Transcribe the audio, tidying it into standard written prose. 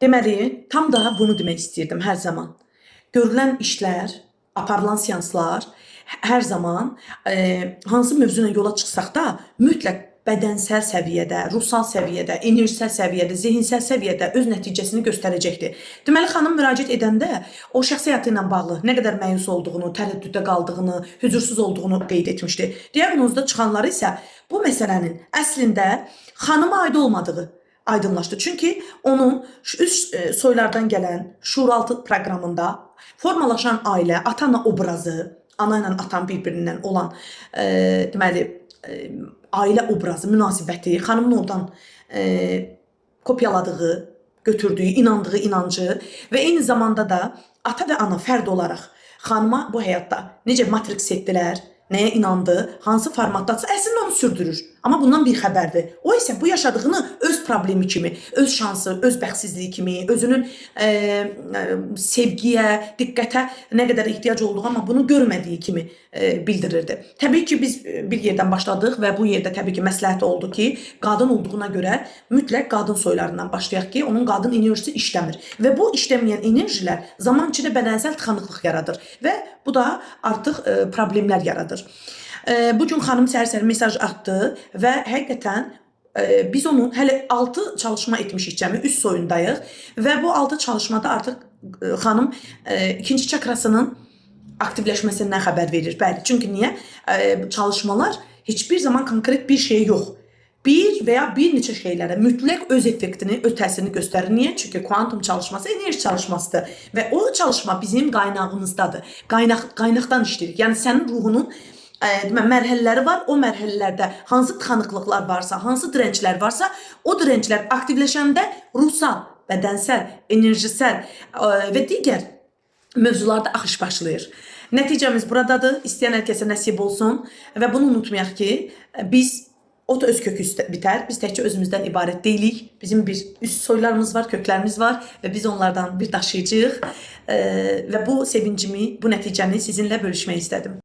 Deməli, tam da bunu demək istəyirdim hər zaman. Görülən işlər, aparılan seanslar hər zaman hansı mövzuyla yola çıxsaq da mütləq bədənsel səviyyədə, ruhsal səviyyədə, enerjisel səviyyədə, zehinsel səviyyədə öz nəticəsini göstərəcəkdir. Deməli, xanım müraciət edəndə o şəxsi həyatı ilə bağlı nə qədər məyus olduğunu, tərəddüddə qaldığını, hüzursuz olduğunu qeyd etmişdi. Diaqnozda çıxanları isə bu məsələnin əslində xanıma aid olmadığı aydınlaşdı. Çünki onun üst soylardan gələn şuuraltı proqramında formalaşan ailə, ata-ana obrazı, ana ilə atan bir-birindən olan deməli ailə obrazı, münasibəti, xanımın oradan kopyaladığı, götürdüyü, inandığı inancı və eyni zamanda da ata və ana fərd olaraq xanıma bu həyatda necə matris etdilər, nəyə inandı, hansı formatdadsa əslində onu sürdürür. Amma bundan bir xəbərdir. O isə bu yaşadığını öz problemi kimi, öz şansı, öz bəxtsizliyi kimi, özünün sevgiyə, diqqətə nə qədər ehtiyac olduğu, amma bunu görmədiyi kimi bildirirdi. Təbii ki, biz bir yerdən başladıq və bu yerdə təbii ki, məsləhət oldu ki, qadın olduğuna görə mütləq qadın soylarından başlayaq ki, onun qadın enerjisi işləmir. Və bu işləməyən enerjilər zaman içində bədənsel tıxanıqlıq yaradır və bu da artıq problemlər yaradır. Bugün xanım səhər-səhər mesaj atdı və həqiqətən biz onun hələ 6 çalışma etmişik cəmi, üst soyundayıq və bu 6 çalışmada artıq xanım ikinci çakrasının aktivləşməsindən xəbər verir. Bəli, çünki niyə? Çalışmalar heç bir zaman konkret bir şey yox. Bir veya bir neçə şeylərə mütləq öz effektini, öz təsirini göstərir. Niyə? Çünki kuantum çalışması enerji çalışmasıdır və o çalışma bizim qaynağımızdadır. Qaynaqdan işləyirik. Yəni sənin ruhunun mərhələləri var. O mərhələlərdə hansı tıxanıqlıqlar varsa, hansı dirənclər varsa, o dirənclər aktivləşəndə ruhsal, bədənsel, enerjisel və digər mövzularda axış başlayır. Nəticəmiz buradadır. İstəyən hər kəsə nəsib olsun və bunu unutmayaq ki, biz o da öz kökü bitər. Biz təkcə özümüzdən ibarət deyilik. Bizim bir üst soylarımız var, köklərimiz var və biz onlardan bir daşıyıcıyıq və bu sevincimi, bu nəticəni sizinlə bölüşmək istədim.